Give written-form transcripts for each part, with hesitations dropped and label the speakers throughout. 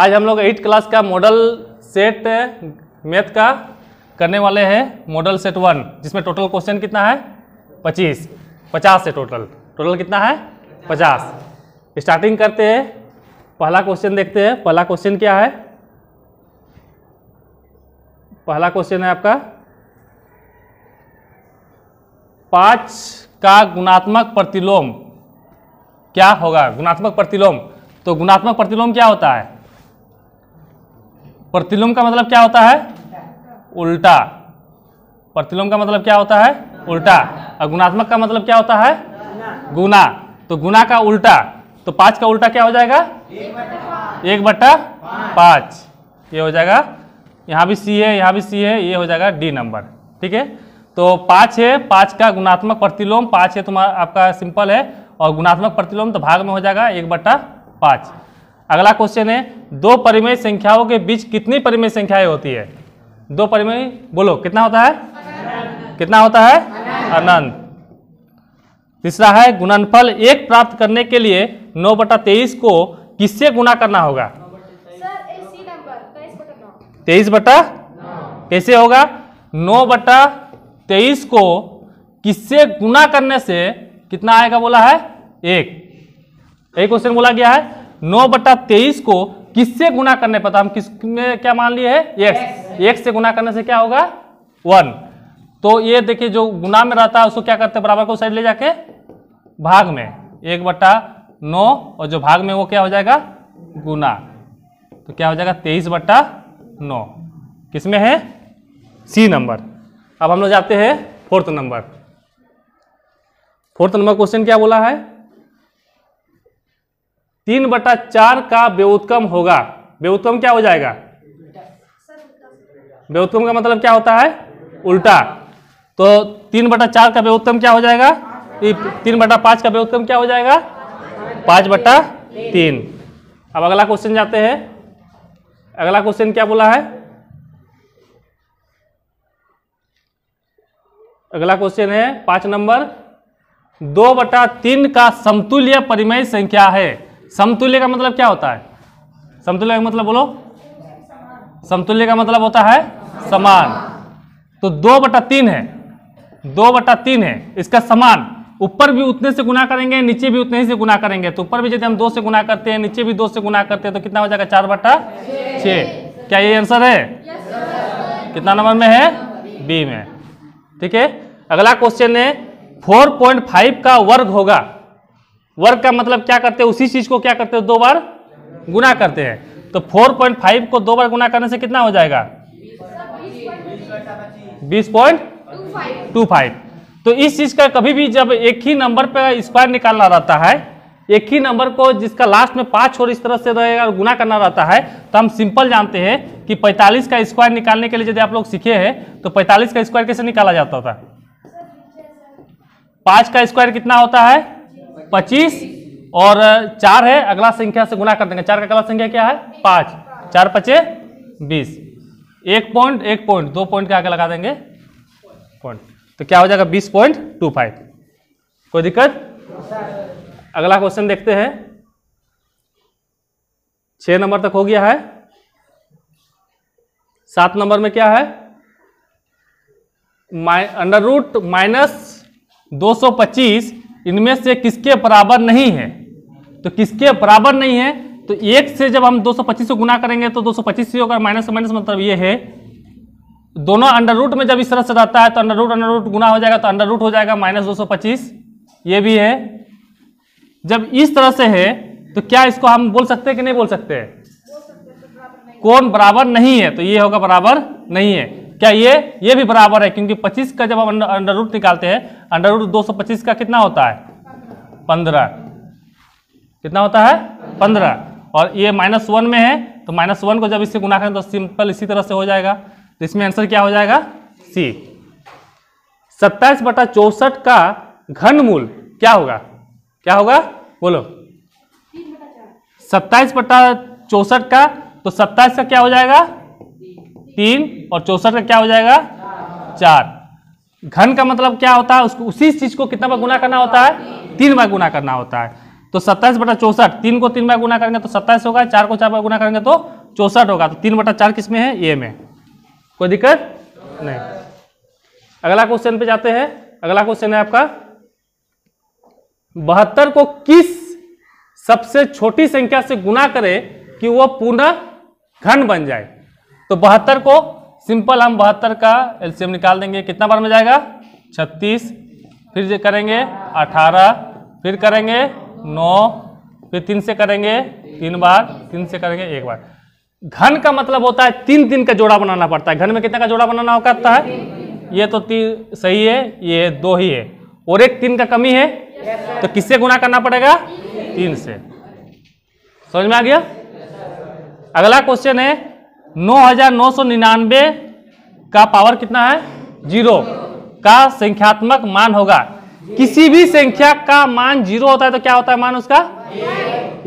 Speaker 1: आज हम लोग 8th क्लास का मॉडल सेट मैथ का करने वाले हैं, मॉडल सेट 1, जिसमें टोटल क्वेश्चन कितना है 50 है। टोटल कितना है 50। स्टार्टिंग करते हैं, पहला क्वेश्चन देखते हैं। पहला क्वेश्चन क्या है? पहला क्वेश्चन है आपका 5 का गुणात्मक प्रतिलोम क्या होगा? गुणात्मक प्रतिलोम, तो गुणात्मक प्रतिलोम क्या होता है? प्रतिलोम का मतलब क्या होता है? उल्टा। प्रतिलोम का मतलब क्या होता है? उल्टा। और गुणात्मक का मतलब क्या होता है? गुना। तो गुना का उल्टा, तो 5 का उल्टा क्या हो जाएगा? 1/5। ये हो जाएगा, यहाँ भी सी है, यहाँ भी सी है, ये हो जाएगा डी नंबर। ठीक है, तो 5 है, 5 का गुणात्मक प्रतिलोम 5 है, तुम्हारा आपका सिंपल है, और गुणात्मक प्रतिलोम तो भाग में हो जाएगा 1/5। अगला क्वेश्चन है, दो परिमेय संख्याओं के बीच कितनी परिमेय संख्याएं होती है? दो परिमेय, बोलो कितना होता है? कितना होता है? अनंत। तीसरा है, गुणनफल 1 प्राप्त करने के लिए 9/23 को किससे गुणा करना होगा? 23/9। कैसे होगा? 9/23 को किससे गुणा करने से कितना आएगा बोला है? 1। एक क्वेश्चन बोला गया है 9/23 को किससे गुणा करने पर, हम किस में क्या मान लिए है? x से गुणा करने से क्या होगा? 1। तो ये देखिए, जो गुणा में रहता है उसको क्या करते हैं? बराबर को साइड ले जाके भाग में 1/9, और जो भाग में वो क्या हो जाएगा? गुना। तो क्या हो जाएगा? 23/9। किसमें है? C number. अब हम लोग जाते हैं 4th number. 4th number question क्या बोला है? 3/4 का व्युत्क्रम होगा। व्युत्क्रम क्या हो जाएगा? व्युत्क्रम का मतलब क्या होता है? उल्टा। तो 3/4 का व्युत्क्रम क्या हो जाएगा? 3/5 का व्युत्क्रम क्या हो जाएगा? 5/3। अब अगला क्वेश्चन जाते हैं। अगला क्वेश्चन क्या बोला है? अगला क्वेश्चन है 5 नंबर, 2/3 का समतुल्य परिमेय संख्या है। समतुल्य का मतलब क्या होता है? समतुल्य का मतलब बोलो। समतुल्य का मतलब होता है समान। तो 2/3 है, 2/3 है, इसका समान। ऊपर भी उतने से गुना करेंगे, नीचे भी उतने ही से गुना करेंगे। तो ऊपर भी यदि हम 2 से गुना करते हैं, नीचे भी 2 से गुना करते हैं, तो कितना हो जाएगा? 4/6। क्या ये आंसर है? कितना नंबर में है? बी में। ठीक है, अगला क्वेश्चन है 4.5 का वर्ग होगा। वर्ग का मतलब क्या करते हैं? उसी चीज को क्या करते हैं? 2 बार गुना करते हैं। तो 4.5 को 2 बार गुना करने से कितना हो जाएगा? 20.25। तो इस चीज का कभी भी जब एक ही नंबर पे स्क्वायर निकालना रहता है, एक ही नंबर को जिसका लास्ट में 5 और इस तरह से रहेगा और गुना करना रहता है, तो हम सिंपल जानते हैं कि 45 का स्क्वायर निकालने के लिए यदि आप लोग सीखे हैं तो 45 का स्क्वायर कैसे निकाला जाता था? 5 का स्क्वायर कितना होता है? 25, और 4 है, अगला संख्या से गुना कर देंगे। 4 का अगला संख्या क्या है? 5। 4×5 20। 1 पॉइंट 1 पॉइंट 2 पॉइंट के आगे लगा देंगे पॉइंट, तो क्या हो जाएगा? 20.25। कोई दिक्कत? अगला क्वेश्चन देखते हैं। 6 नंबर तक हो गया है। 7 नंबर में क्या है? √-225 इनमें से किसके बराबर नहीं है? तो किसके बराबर नहीं है? तो 1 से जब हम 225 को गुना करेंगे तो 225 से होगा, माइनस से माइनस मतलब ये है। दोनों अंडर रूट में जब इस तरह से रहता है तो अंडर रूट गुना हो जाएगा, तो अंडर रूट हो जाएगा -225। ये भी है। जब इस तरह से है तो क्या इसको हम बोल सकते हैं कि नहीं बोल सकते? कौन बराबर नहीं है? तो ये होगा बराबर नहीं है। क्या ये भी बराबर है? क्योंकि 25 का जब हम अंडर रूट निकालते हैं, अंडर रूट 225 का कितना होता है? 15। कितना होता है? 15। और ये -1 में है, तो -1 को जब इससे गुना करें तो सिंपल इसी तरह से हो जाएगा। तो इसमें आंसर क्या हो जाएगा? सी। 27/64 का घनमूल क्या होगा? क्या होगा बोलो? 27/64 का, तो 27 का क्या हो जाएगा? 3, और 64 का क्या हो जाएगा? 4। घन का मतलब क्या होता है? उसको उसी चीज को कितना बार गुना करना होता है? 3 बार गुना करना होता है। तो 27/64, 3 को 3 बार गुना करेंगे तो 27 होगा, 4 को 4 बार गुना करेंगे तो 64 होगा। तो 3/4 किस में है? ए में। कोई दिक्कत नहीं। अगला क्वेश्चन पे जाते हैं। अगला क्वेश्चन है आपका 72 को किस सबसे छोटी संख्या से गुना करें कि वह पूर्ण घन बन जाए। तो 72 को सिंपल हम 72 का एलसीएम निकाल देंगे। कितना बार में जाएगा? 36, फिर करेंगे 18, फिर करेंगे 9, फिर 3 से करेंगे 3 बार, 3 से करेंगे 1 बार। घन का मतलब होता है 3 का जोड़ा बनाना पड़ता है। घन में कितना का जोड़ा बनाना होता है? ये तो 3 सही है, ये 2 ही है और एक 3 का कमी है, तो किससे गुना करना पड़ेगा? 3 से। समझ में आ गया? अगला क्वेश्चन है 9999 का पावर कितना है? 0 का संख्यात्मक मान होगा। किसी भी संख्या का मान 0 होता है तो क्या होता है मान उसका?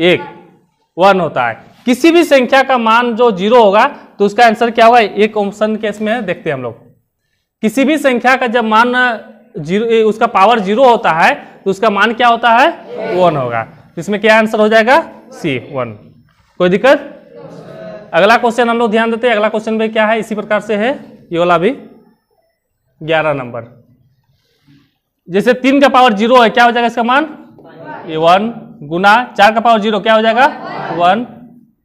Speaker 1: 1 होता है। किसी भी संख्या का मान जो 0 होगा तो उसका आंसर क्या होगा? एक ऑप्शन केस में है, देखते हैं हम लोग। किसी भी संख्या का जब मान 0, उसका पावर 0 होता है तो उसका मान क्या होता है? 1 होगा। इसमें क्या आंसर हो जाएगा? सी 1। कोई दिक्कत? अगला क्वेश्चन हम लोग ध्यान देते हैं। अगला क्वेश्चन में क्या है? इसी प्रकार से है, ये वाला भी 11 नंबर। जैसे 3 का पावर 0 है, क्या हो जाएगा इसका मान? ये 1 गुना 4 का पावर 0 क्या हो जाएगा? 1।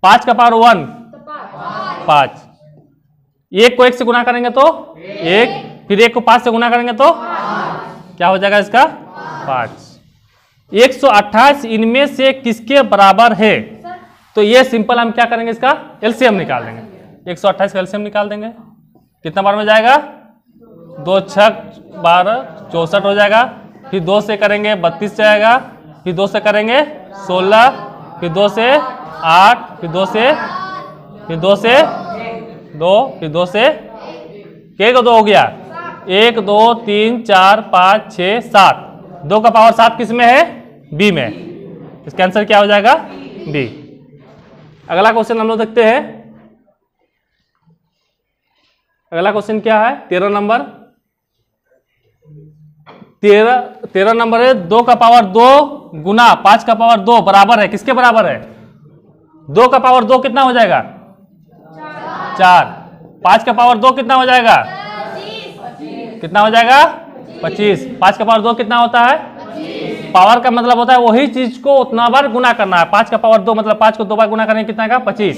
Speaker 1: 5 का पावर 1 5। 1 को 1 से गुना करेंगे तो 1, फिर 1 को 5 से गुना करेंगे तो क्या हो जाएगा इसका? 5। 128 इनमें से किसके बराबर है? तो ये सिंपल हम क्या करेंगे? इसका एलसीएम निकाल देंगे। 128 का एलसीएम निकाल देंगे। कितना बार में जाएगा? 2 6 12 64 हो जाएगा। फिर 2 से करेंगे 32 जाएगा, फिर 2 से करेंगे 16, फिर 2 से 8, फिर 2 से 2, फिर 2 से के 2 हो गया? 1 2 3 4 5 6 7। 2 का पावर 7 किस में है? बी में। इसका आंसर क्या हो जाएगा? बी। अगला क्वेश्चन हम लोग देखते हैं। अगला क्वेश्चन क्या है? 13 नंबर। 13 नंबर है 2 का पावर 2 गुना 5 का पावर 2 बराबर है किसके बराबर है? 2 का पावर 2 कितना हो जाएगा? 4। 5 का पावर 2 कितना हो जाएगा? कितना हो जाएगा? 25। 5 का पावर 2 कितना होता है? पावर का मतलब होता है वही चीज को उतना बार गुना करना है। 5 का पावर 2 मतलब 5 को 2 बार गुना करने कितना का? 25।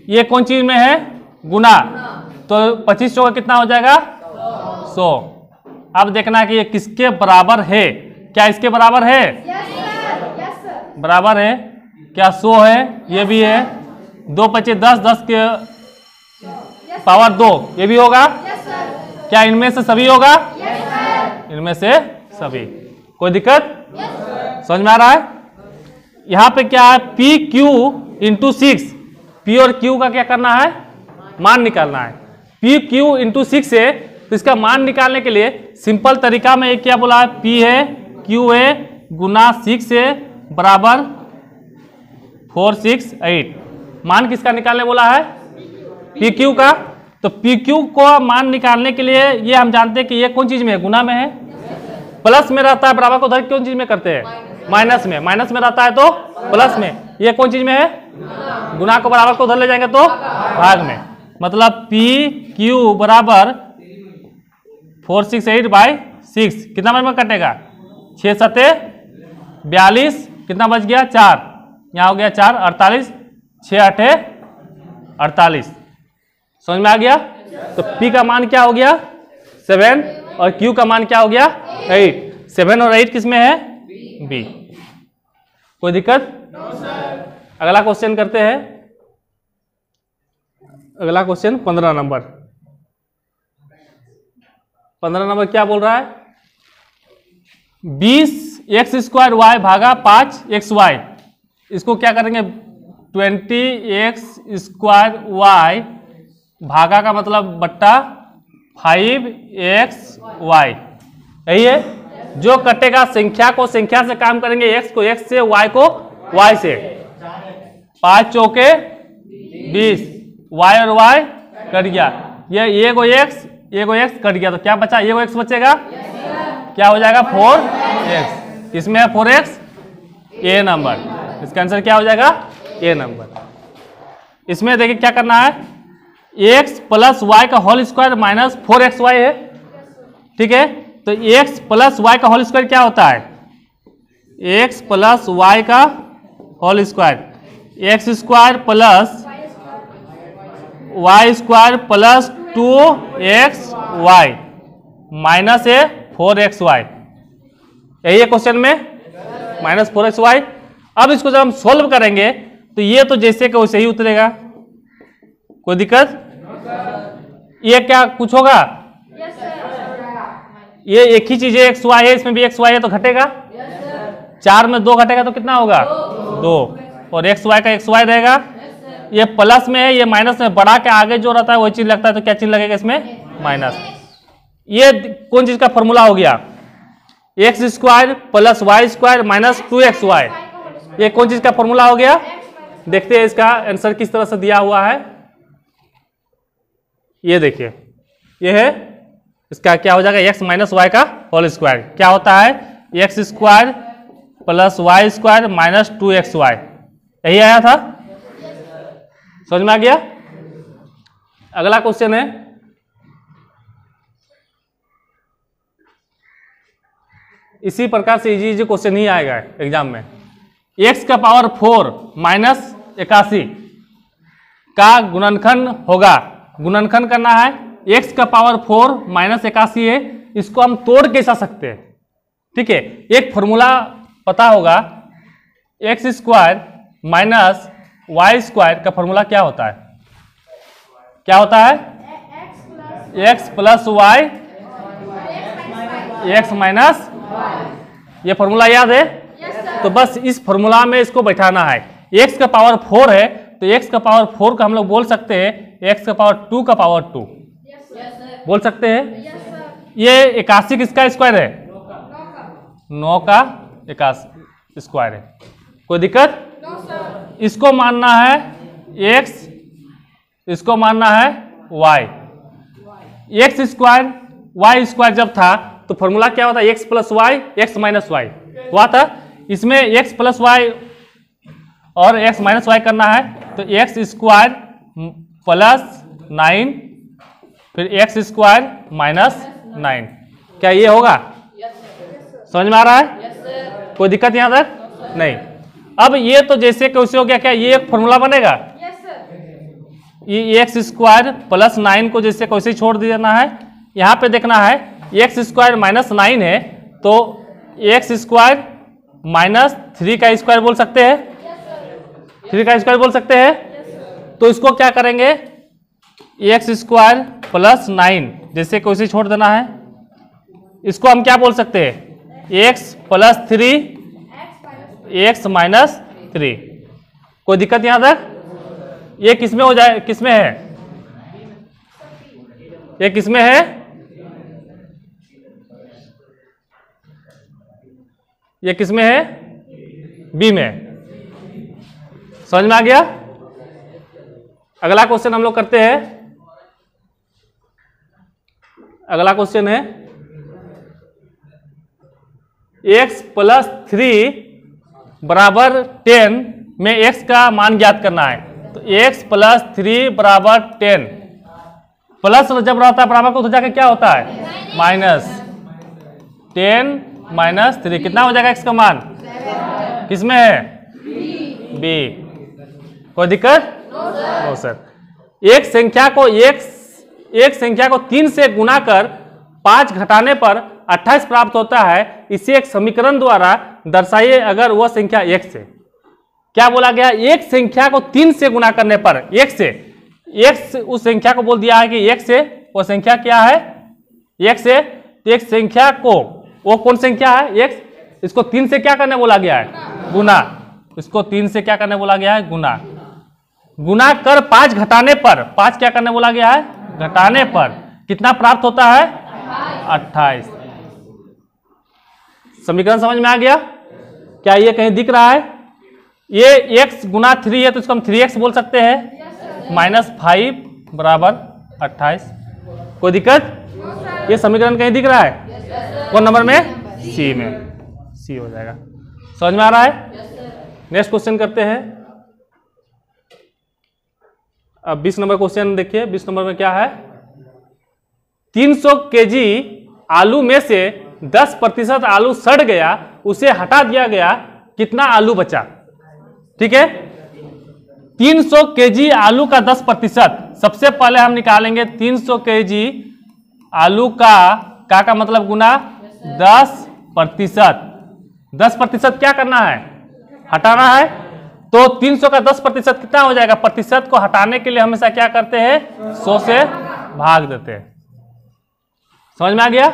Speaker 1: ये कौन चीज में है? गुना। तो 25 का कितना हो जाएगा? 100। अब देखना कि ये किसके बराबर है। क्या इसके बराबर है? बराबर है। क्या 100 है? ये भी है। 2 25 10, 10 के पावर 2 ये भी होगा। क्या इनमें से सभी होगा? इनमें से सभी। कोई दिक्कत? समझ में आ रहा है? यहां पे क्या है? P Q into 6। पी और क्यू का क्या करना है? मान निकालना है। पी क्यू इंटू 6 है तो इसका मान निकालने के लिए सिंपल तरीका में एक क्या बोला है? पी है क्यू है गुना 6 है बराबर 468। मान किसका निकालने बोला है? पी क्यू का। तो पी क्यू को मान निकालने के लिए ये हम जानते हैं कि ये कौन चीज में है? गुना में है। प्लस में रहता है, बराबर को उधर कौन चीज में करते हैं? माइनस में। माइनस में रहता है तो प्लस में। ये कौन चीज में है? गुना को बराबर को उधर ले जाएंगे तो भाग में। मतलब पी क्यू बराबर 468/6 कितना में कटेगा? 6 7 42। कितना बच गया? 4। यहाँ हो गया 4 48, 6 8 48। समझ में आ गया? तो P का मान क्या हो गया? 7 और Q का मान क्या हो गया? 8। 7 और 8 किस में है? B। कोई दिक्कत? अगला क्वेश्चन करते हैं। अगला क्वेश्चन 15 नंबर। 15 नंबर क्या बोल रहा है? 20x² y भागा 5xy। इसको क्या करेंगे? 20x² y भागा का मतलब बट्टा 5xy। यही है। जो कटेगा संख्या को संख्या से काम करेंगे। x को x से, y को y से। 5 चौके 20, y और y कट गया। ये को x कट गया तो क्या बचा? ये को x बचेगा। क्या हो जाएगा? 4x। इसमें है 4x ए नंबर। इसका आंसर क्या हो जाएगा? A number. इसमें देखिए क्या करना है, x प्लस वाई का होल स्क्वायर माइनस 4xy है, ठीक है। तो x प्लस वाई का होल स्क्वायर क्या होता है? x प्लस वाई का whole square, X square plus Y square plus 2xy minus 4xy, यही है क्वेश्चन में, माइनस 4xy। अब इसको जब हम सोल्व करेंगे तो ये तो जैसे कि वैसे ही उतरेगा, कोई दिक्कत? ये क्या कुछ होगा? ये एक ही चीज है, एक्स वाई है, इसमें भी एक्स वाई है तो घटेगा। 4 में 2 घटेगा तो कितना होगा? 2। और एक्स वाई का एक्स वाई रहेगा। ये प्लस में है, ये माइनस में, बढ़ा के आगे जो रहता है वही चीज लगता है, तो क्या चीज लगेगा इसमें? माइनस। ये कौन चीज का फॉर्मूला हो गया? X square plus Y square minus 2xy, ये कौन चीज का फॉर्मूला हो गया? देखते हैं इसका आंसर किस तरह से दिया हुआ है। ये देखिए, ये है इसका क्या हो जाएगा? एक्स माइनस वाई का होल स्क्वायर क्या होता है? X square plus Y square minus 2xy, यही आया था, समझ में आ गया? अगला क्वेश्चन है, इसी प्रकार से इजी क्वेश्चन ही आएगा एग्जाम में। x का पावर 4 माइनस 81 का गुणनखंड होगा, गुणनखंड करना है। x का पावर 4 माइनस 81 है, इसको हम तोड़ कैसा सकते हैं? ठीक है, एक फॉर्मूला पता होगा, X square minus Y square का फॉर्मूला क्या होता है? क्या होता है? X plus Y X minus, ये फॉर्मूला याद है? तो बस इस फॉर्मूला में इसको बैठाना है। x का पावर 4 है तो x का पावर 4 का हम लोग बोल सकते हैं x का पावर 2 का पावर 2 बोल सकते हैं। ये 81 किसका स्क्वायर है? 9 का 81 स्क्वायर है, कोई दिक्कत? इसको मानना है x, इसको मानना है y। X square Y square जब था तो फॉर्मूला क्या होता है? X plus Y X minus Y हुआ था। इसमें एक्स प्लस वाई और एक्स माइनस वाई करना है, तो एक्स स्क्वायर प्लस 9 फिर एक्स स्क्वायर माइनस 9, क्या ये होगा? समझ में आ रहा है? कोई दिक्कत यहां तक नहीं। अब ये तो जैसे कैसे हो गया, क्या ये एक फॉर्मूला बनेगा? ये एक्स स्क्वायर प्लस 9 को जैसे कैसे छोड़ देना है, यहां पे देखना है एक्स स्क्वायर माइनस 9 है तो एक्स स्क्वायर माइनस 3 का स्क्वायर बोल सकते हैं, 3 का स्क्वायर बोल सकते हैं। तो इसको क्या करेंगे, एक्स स्क्वायर प्लस 9 जैसे कैसे छोड़ देना है, इसको हम क्या बोल सकते हैं? एक्स प्लस 3 एक्स माइनस 3, कोई दिक्कत यहां तक? ये किसमें हो जाए, किसमें है? ये किसमें है? ये किसमें है? बी में। समझ में आ गया? अगला क्वेश्चन हम लोग करते हैं। अगला क्वेश्चन है x प्लस 3 बराबर 10 में x का मान ज्ञात करना है। तो x प्लस 3 बराबर 10, प्लस जब रहता है बराबर को तो जाके क्या होता है? माइनस 10 माइनस 3, कितना हो जाएगा x का मान? किसमें है? बी। कोई दिक्कत? No sir. एक संख्या को 3 से गुना कर 5 घटाने पर 28 प्राप्त होता है, इसे एक समीकरण द्वारा दर्शाइए अगर वह संख्या x है। क्या बोला गया? एक संख्या को 3 से गुना करने पर x से, x उस संख्या को बोल दिया है कि x है, वो संख्या क्या है? x है। तो एक संख्या को, वो कौन संख्या है? x, इसको 3 से क्या करने बोला गया है? गुना। इसको 3 से क्या करने बोला गया है? गुना। गुना कर 5 घटाने पर, 5 क्या करने बोला गया है? घटाने पर कितना प्राप्त होता है? 28। समीकरण समझ में आ गया? क्या ये कहीं दिख रहा है? ये x गुना 3 है तो इसको हम 3x बोल सकते हैं, माइनस 5 बराबर 28। कोई दिक्कत? ये समीकरण कहीं दिख रहा है? कौन नंबर में? सी में, सी हो जाएगा। समझ में आ रहा है? नेक्स्ट क्वेश्चन करते हैं। अब 20 नंबर क्वेश्चन देखिए। 20 नंबर में क्या है? 300 केजी आलू में से 10% आलू सड़ गया, उसे हटा दिया गया, कितना आलू बचा? ठीक है, 300 केजी आलू का 10%। सबसे पहले हम निकालेंगे 300 केजी आलू का मतलब गुना 10%। 10% क्या करना है? हटाना है। तो 300 का 10% कितना हो जाएगा? प्रतिशत को हटाने के लिए हमेशा क्या करते हैं? 100 से भाग देते हैं। समझ में आ गया?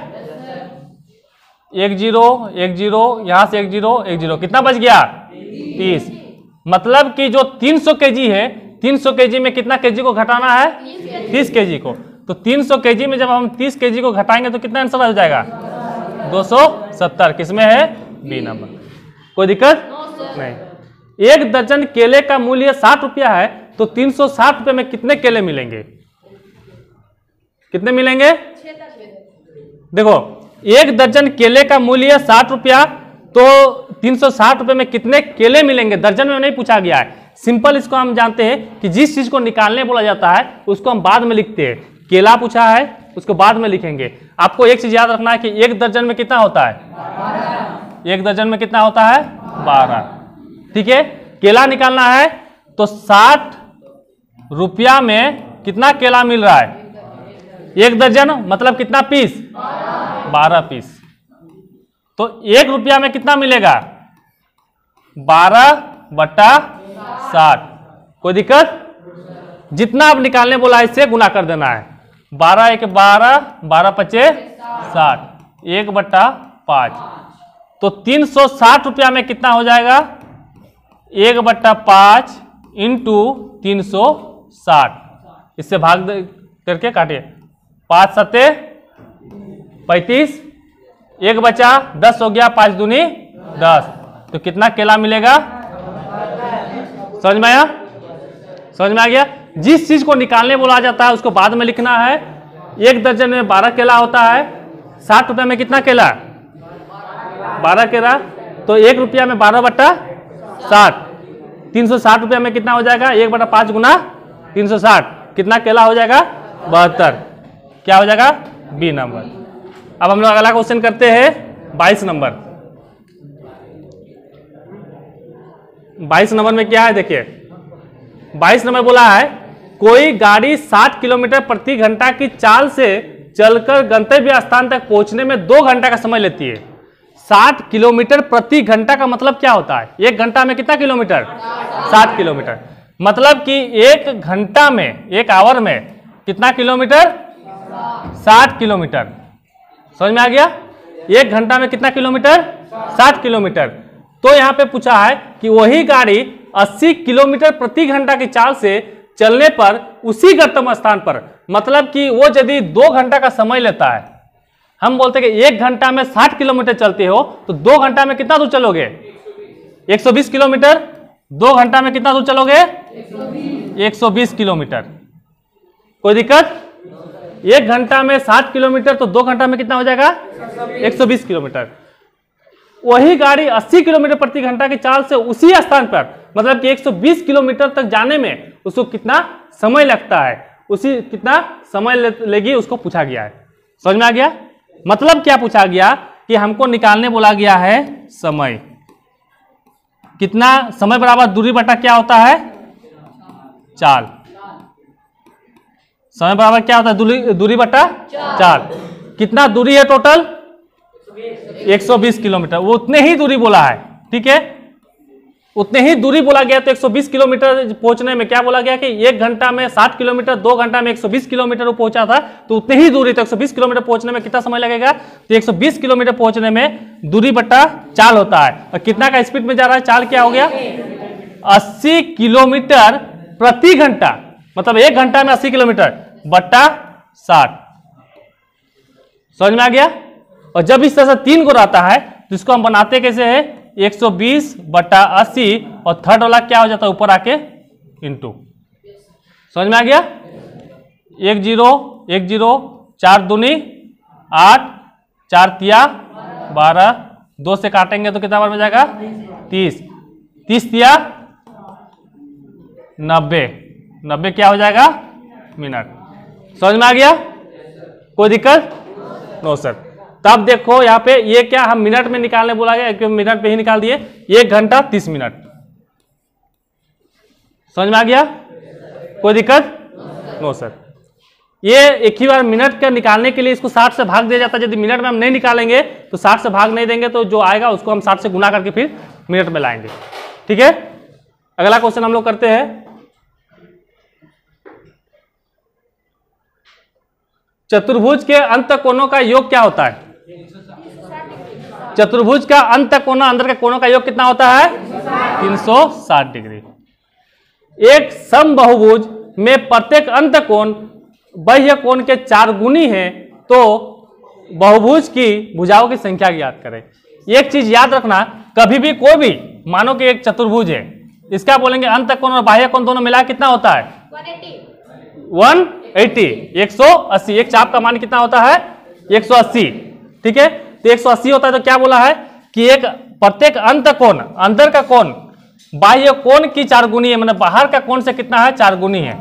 Speaker 1: 1 0 1 0, यहां से 1 0 1 0, कितना बच गया? 30। मतलब कि जो 300 केजी है, 300 केजी में कितना केजी को घटाना है? 30 केजी को। तो 300 केजी में जब हम 30 केजी को घटाएंगे तो कितना आंसर आ जाएगा? 270। किसमें है? B number. कोई दिक्कत नहीं। 1 दर्जन केले का मूल्य 60 रुपया है, तो 360 रुपये में कितने केले मिलेंगे? कितने मिलेंगे? देखो, 1 दर्जन केले का मूल्य 60 रुपया, तो 360 रुपये में कितने केले मिलेंगे? दर्जन में नहीं पूछा गया है। सिंपल इसको हम जानते हैं कि जिस चीज को निकालने बोला जाता है उसको हम बाद में लिखते हैं। केला पूछा है, उसको बाद में लिखेंगे। आपको एक चीज याद रखना है कि 1 दर्जन में कितना होता है? 1 दर्जन में कितना होता है? 12। ठीक है, केला निकालना है तो 60 रुपया में कितना केला मिल रहा है? 1 दर्जन मतलब कितना पीस? 12 पीस। तो 1 रुपया में कितना मिलेगा? 12/60। कोई दिक्कत? जितना आप निकालने बोला इससे गुना कर देना है। 12 1 12, 12 5 60, 1/5। तो 360 रुपया में कितना हो जाएगा? 1/5 इंटू 360। इससे भाग करके काटिए। 5 7 35, 1 बचा, 10 हो गया, 5 दूनी 10। तो कितना केला मिलेगा? समझ में आया? समझ में आ गया? जिस चीज को निकालने बोला जाता है उसको बाद में लिखना है। 1 दर्जन में 12 केला होता है। 60 रुपये में कितना केला? 12 केला। तो 1 रुपया में 12/60। 360 रुपया में कितना हो जाएगा? 1/5 गुना 360, कितना केला हो जाएगा? 72। क्या हो जाएगा? B number. अब हम लोग अगला क्वेश्चन करते हैं 22 नंबर। 22 नंबर में क्या है देखिए। 22 नंबर बोला है कोई गाड़ी 60 किलोमीटर प्रति घंटा की चाल से चलकर गंतव्य स्थान तक पहुंचने में 2 घंटा का समय लेती है। 60 किलोमीटर प्रति घंटा का मतलब क्या होता है? 1 घंटा में कितना किलोमीटर? 60 किलोमीटर। मतलब कि 1 घंटा में, 1 आवर में कितना किलोमीटर? 60 किलोमीटर। समझ में आ गया? 1 घंटा में कितना किलोमीटर? 60 किलोमीटर। तो यहां पे पूछा है कि वही गाड़ी 80 किलोमीटर प्रति घंटा की चाल से चलने पर उसी गंतव्य स्थान पर, मतलब कि वो यदि 2 घंटा का समय लेता है, हम बोलते हैं कि 1 घंटा में 60 किलोमीटर चलते हो तो 2 घंटा में कितना दूर चलोगे? 120 किलोमीटर। 2 घंटा में कितना दूर चलोगे? 120 किलोमीटर। कोई दिक्कत? 1 घंटा में 60 किलोमीटर, तो 2 घंटा में कितना हो जाएगा? 120 किलोमीटर। वही गाड़ी 80 किलोमीटर प्रति घंटा की चाल से उसी स्थान पर, मतलब कि 120 किलोमीटर तक जाने में उसको कितना समय लगता है, उसी कितना समय लेगी उसको पूछा गया है। समझ में आ गया? मतलब क्या पूछा गया कि हमको निकालने बोला गया है समय। कितना समय बराबर दूरी बटा क्या होता है? चाल। समय बराबर क्या होता है? दूरी बटा चाल। कितना दूरी है टोटल? 120 किलोमीटर। वो उतने ही दूरी बोला है। ठीक है, उतने ही दूरी बोला गया। तो 120 किलोमीटर पहुंचने में क्या बोला गया कि 1 घंटा में 60 किलोमीटर, 2 घंटा में 120 किलोमीटर वो पहुंचा था। तो उतने ही दूरी, तो 120 किलोमीटर पहुंचने में कितना समय लगेगा? तो 120 किलोमीटर पहुंचने में दूरी बटा चाल होता है। और कितना का स्पीड में जा रहा है? चाल क्या हो गया? 80 किलोमीटर प्रति घंटा, मतलब 1 घंटा में 80 किलोमीटर बटा 60। समझ में आ गया? और जब इस तरह से 3 को रहता है तो इसको हम बनाते कैसे है? 120/80 और थर्ड वाला क्या हो जाता है? ऊपर आके इंटू। समझ में आ गया? 1 0 1 0, 4 दूनी 8, 4 तिया 12, 2 से काटेंगे तो कितना बार में जाएगा? 30, 30 दिया 90, 90 क्या हो जाएगा मिनट। समझ में आ गया? कोई दिक्कत? No sir. तब देखो यहाँ पे ये क्या हम मिनट में निकालने बोला गया, मिनट पे ही निकाल दिए। 1 घंटा 30 मिनट। समझ में आ गया? कोई दिक्कत? No sir. ये एक ही बार मिनट का निकालने के लिए इसको 60 से भाग दिया जाता है। यदि मिनट में हम नहीं निकालेंगे तो 60 से भाग नहीं देंगे तो जो आएगा उसको हम 60 से गुना करके फिर मिनट में लाएंगे। ठीक है, अगला क्वेश्चन हम लोग करते हैं। चतुर्भुज के अंत कोणों का योग क्या होता है? चतुर्भुज का अंत कोना अंदर के कोणों का योग कितना होता है? 360 डिग्री। एक समबाहुभुज में प्रत्येक अंत कोण बाह्य कोण के 4 गुनी है तो बहुभुज की भुजाओं की संख्या ज्ञात करें। एक चीज याद रखना, कभी भी कोई भी मानो कि एक चतुर्भुज है, इसका बोलेंगे अंत कोण और बाह्य कोण दोनों मिला कितना होता है? 180, 180। एक चाप का मान कितना होता है? 180। ठीक है, तो 180 होता है तो क्या बोला है कि एक प्रत्येक अंत कोण अंदर का कोण बाह्य कोण की 4 गुनी है, मतलब बाहर का कोण से कितना है? 4 गुनी है,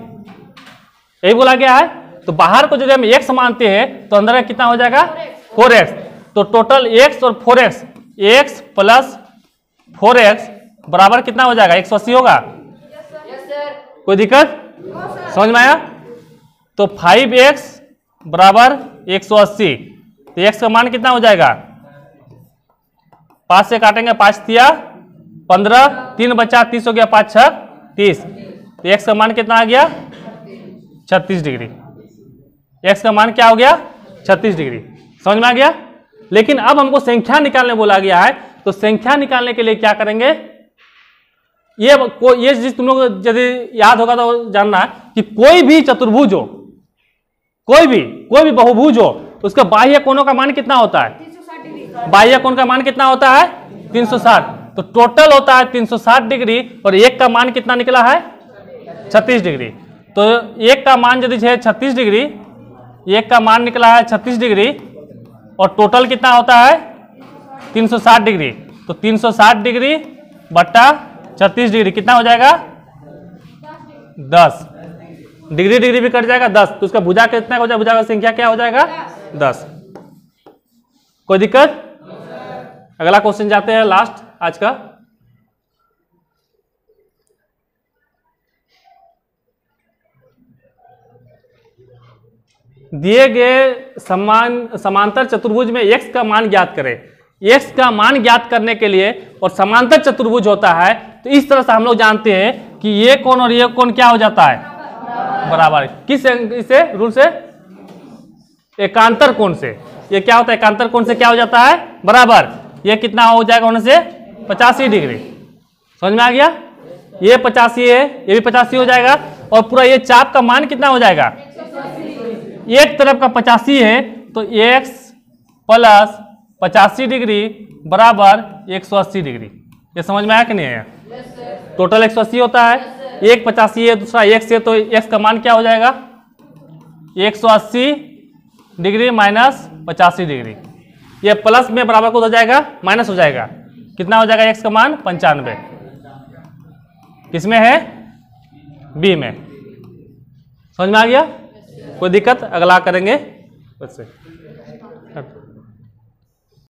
Speaker 1: यही बोला गया है। तो बाहर को यदि हम x मानते हैं तो अंदर का कितना हो जाएगा? 4x। तो टोटल x और 4x, x प्लस 4x बराबर कितना हो जाएगा? 180 होगा। कोई दिक्कत? समझ में आया? तो 5x बराबर 180, तो x का मान कितना हो जाएगा? 5 से काटेंगे, 5 दिया 15, 3 बचा 30 हो गया, 5 6 30। तो x का मान कितना आ गया? 36 डिग्री। x का मान क्या हो गया? 36 डिग्री। समझ में आ गया? लेकिन अब हमको संख्या निकालने बोला गया है, तो संख्या निकालने के लिए क्या करेंगे? ये चीज तुम लोग यदि याद होगा तो जानना कि कोई भी चतुर्भुज हो, कोई भी बहुभुज हो, उसका बाह्य कोणों का मान कितना होता है? बाह्य कोण का मान कितना होता है? 360। तो टोटल होता है 360 डिग्री और एक का मान कितना निकला है? 36 डिग्री। तो एक का मान यदि है 36 डिग्री, एक का मान निकला है 36 डिग्री और टोटल कितना होता है? 360 डिग्री। तो 360 डिग्री बट्टा 36 डिग्री कितना हो जाएगा? 10। डिग्री डिग्री भी कट जाएगा 10, तो उसका भुजा कितना हो जाएगा? भुजा का संख्या क्या हो जाएगा? 10। कोई दिक्कत? अगला क्वेश्चन जाते हैं, लास्ट आज का। दिए गए समांतर चतुर्भुज में x का मान ज्ञात करें। x का मान ज्ञात करने के लिए और समांतर चतुर्भुज होता है तो इस तरह से हम लोग जानते हैं कि ये कोण और ये कोण क्या हो जाता है? बराबर। किस इसे रूल से? एकांतर कोण से। ये क्या होता है? एकांतर कोण से क्या हो जाता है? बराबर। ये कितना हो जाएगा होने से? 85 डिग्री। समझ में आ गया? ये 85 है, ये भी 85 हो जाएगा और पूरा ये चाप का मान कितना हो जाएगा? एक तरफ का 85 है तो x प्लस 85 डिग्री बराबर 180 डिग्री। ये समझ में आया कि नहीं आया? टोटल 180 होता है, एक 85 है दूसरा x है, तो x का मान क्या हो जाएगा? 180 डिग्री माइनस 85 डिग्री। ये प्लस में बराबर को हो जाएगा, माइनस हो जाएगा। कितना हो जाएगा x का मान? 95। किसमें है? b में। समझ में आ गया? कोई दिक्कत? अगला करेंगे उससे।